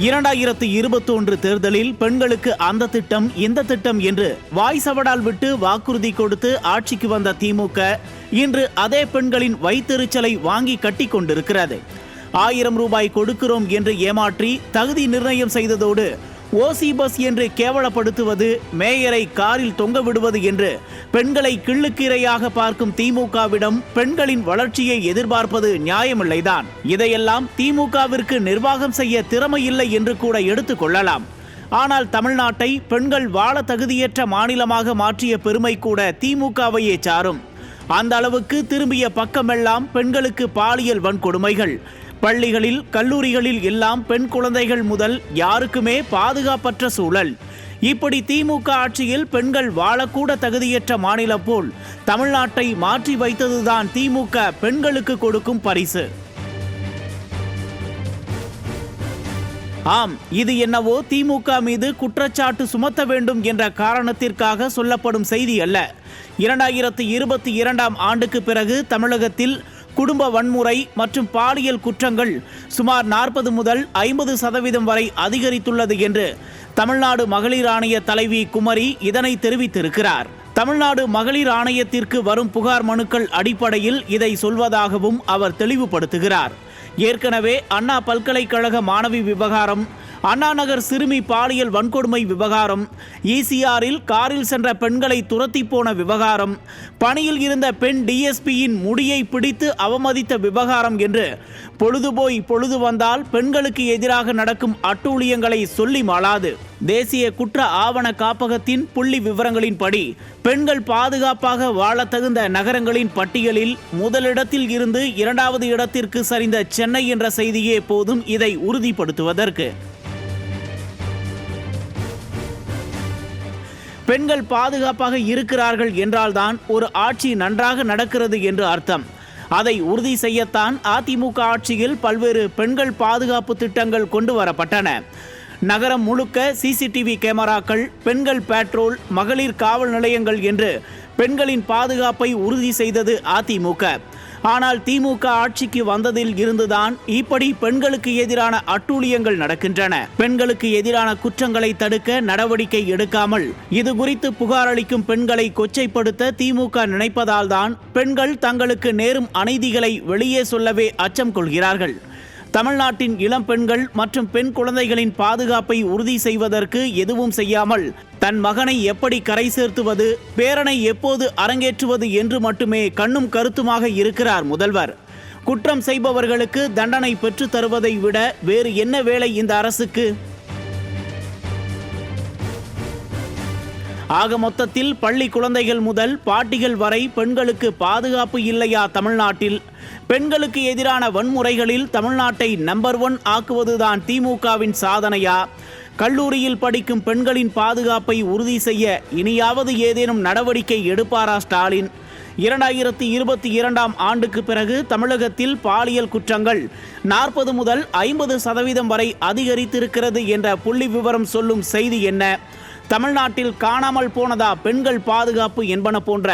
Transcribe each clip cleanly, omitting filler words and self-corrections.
2021 தேர்தலில் பெண்களுக்கு அந்த திட்டம் இந்த திட்டம் என்று வாய் சவடால் விட்டு வாக்குறுதி கொடுத்து ஆட்சிக்கு வந்த திமுக இன்று அதே பெண்களின் வயிற்றெரிச்சலை வாங்கி கட்டி கொண்டிருக்கிறது. 1000 ரூபாய் கொடுக்கிறோம் என்று ஏமாற்றி தகுதி நிர்ணயம் செய்ததோடு ஓசி பஸ் என்று கேவலப்படுத்துவது, மேயரை காரில் தொங்க விடுவது என்று பெண்களை கிள்ளுக்கீரையாக பார்க்கும் திமுகவிடம் பெண்களின் வளர்ச்சியை எதிர்பார்ப்பது நியாயமில்லைதான். இதையெல்லாம் திமுகவிற்கு நிர்வாகம் செய்ய திறமை இல்லை என்று கூட எடுத்துக் கொள்ளலாம். ஆனால் தமிழ்நாட்டை பெண்கள் வாழ தகுதியற்ற மாநிலமாக மாற்றிய பெருமை கூட திமுகவையே சாரும். அந்த அளவுக்கு திரும்பிய பக்கமெல்லாம் பெண்களுக்கு பாலியல் வன்கொடுமைகள். பள்ளிகளில் கல்லூரிகளில் எல்லாம் பெண் குழந்தைகள் முதல் யாருக்குமே பாதுகாப்பற்ற சூழல். இப்படி திமுக ஆட்சியில் பெண்கள் வாழக்கூட தகுதியற்ற மாநிலம் போல் தமிழ்நாட்டை மாற்றி வைத்ததுதான் திமுக பெண்களுக்கு கொடுக்கும் பரிசு. ஆம், இது என்னவோ திமுக மீது குற்றச்சாட்டு சுமத்த வேண்டும் என்ற காரணத்திற்காக சொல்லப்படும் செய்தி அல்ல. 2022ஆம் ஆண்டுக்கு பிறகு தமிழகத்தில் குடும்ப வன்முறை மற்றும் பாலியல் குற்றங்கள் சுமார் 40 முதல் 50% வரை அதிகரித்துள்ளது என்று தமிழ்நாடு மகளிர் ஆணைய தலைவி குமரி இதனை தெரிவித்திருக்கிறார். தமிழ்நாடு மகளிர் ஆணையத்திற்கு வரும் புகார் மனுக்கள் அடிப்படையில் இதை சொல்வதாகவும் அவர் தெளிவுபடுத்துகிறார். ஏற்கனவே அண்ணா பல்கலைக்கழக மாணவி விவகாரம், அண்ணா நகர் சிறுமி பாலியல் வன்கொடுமை விவகாரம், ஈசிஆரில் காரில் சென்ற பெண்களை துரத்தி போன விவகாரம், பணியில் இருந்த பெண் டிஎஸ்பியின் முடியை பிடித்து அவமதித்த விவகாரம் என்று பொழுதுபோய் பொழுது வந்தால் பெண்களுக்கு எதிராக நடக்கும் அட்டூழியங்களை சொல்லி மாளாது. தேசிய குற்ற ஆவண காப்பகத்தின் புள்ளி விவரங்களின்படி பெண்கள் பாதுகாப்பாக வாழ தகுந்த நகரங்களின் பட்டியலில் முதலிடத்தில் இருந்து 2வது இடத்திற்கு சரிந்த சென்னை என்ற செய்தியே போதும் இதை உறுதிப்படுத்துவதற்கு. பெண்கள் பாதுகாப்பாக இருக்கிறார்கள் என்றால்தான் ஒரு ஆட்சி நன்றாக நடக்கிறது என்று அர்த்தம். அதை உறுதி செய்யத்தான் அதிமுக ஆட்சியில் பல்வேறு பெண்கள் பாதுகாப்பு திட்டங்கள் கொண்டு வரப்பட்டன. நகரம் முழுக்க சிசிடிவி கேமராக்கள், பெண்கள் பேட்ரோல், மகளிர் காவல் நிலையங்கள் என்று பெண்களின் பாதுகாப்பை உறுதி செய்தது அதிமுக. ஆனால் திமுக ஆட்சிக்கு வந்ததில் இருந்துதான் இப்படி பெண்களுக்கு எதிரான அட்டூழியங்கள் நடக்கின்றன. பெண்களுக்கு எதிரான குற்றங்களை தடுக்க நடவடிக்கை எடுக்காமல் இது குறித்து புகார் அளிக்கும் பெண்களை கொச்சைப்படுத்த திமுக நினைப்பதால் தான் பெண்கள் தங்களுக்கு நேரும் அநீதிகளை வெளியே சொல்லவே அச்சம் கொள்கிறார்கள். தமிழ்நாட்டின் இளம் பெண்கள் மற்றும் பெண் குழந்தைகளின் பாதுகாப்பை உறுதி செய்வதற்கு எதுவும் செய்யாமல் தன் மகனை எப்படி கரை சேர்த்துவது, பேரனை எப்போது அரங்கேற்றுவது என்று மட்டுமே கண்ணும் கருத்துமாக இருக்கிறார் முதல்வர். குற்றம் செய்பவர்களுக்கு தண்டனை பெற்று தருவதை விட வேறு என்ன வேலை இந்த அரசுக்கு? ஆக மொத்தத்தில் பள்ளி குழந்தைகள் முதல் பாட்டிகள் வரை பெண்களுக்கு பாதுகாப்பு இல்லையா தமிழ்நாட்டில்? பெண்களுக்கு எதிரான வன்முறைகளில் தமிழ்நாட்டை நம்பர் 1 ஆக்குவதுதான் திமுகவின் சாதனையா? கல்லூரியில் படிக்கும் பெண்களின் பாதுகாப்பை உறுதி செய்ய இனியாவது ஏதேனும் நடவடிக்கை எடுப்பாரா ஸ்டாலின்? 2022ஆம் ஆண்டுக்கு பிறகு தமிழகத்தில் பாலியல் குற்றங்கள் 40 முதல் 50% வரை அதிகரித்திருக்கிறது என்ற புள்ளி விவரம் சொல்லும் செய்தி என்ன? தமிழ்நாட்டில் காணாமல் போனதா பெண்கள் பாதுகாப்பு என்பன போன்ற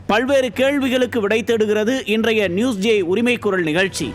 பல்வேறு கேள்விகளுக்கு விடை தேடுகிறது இன்றைய நியூஸ் ஜே உரிமை குரல் நிகழ்ச்சி.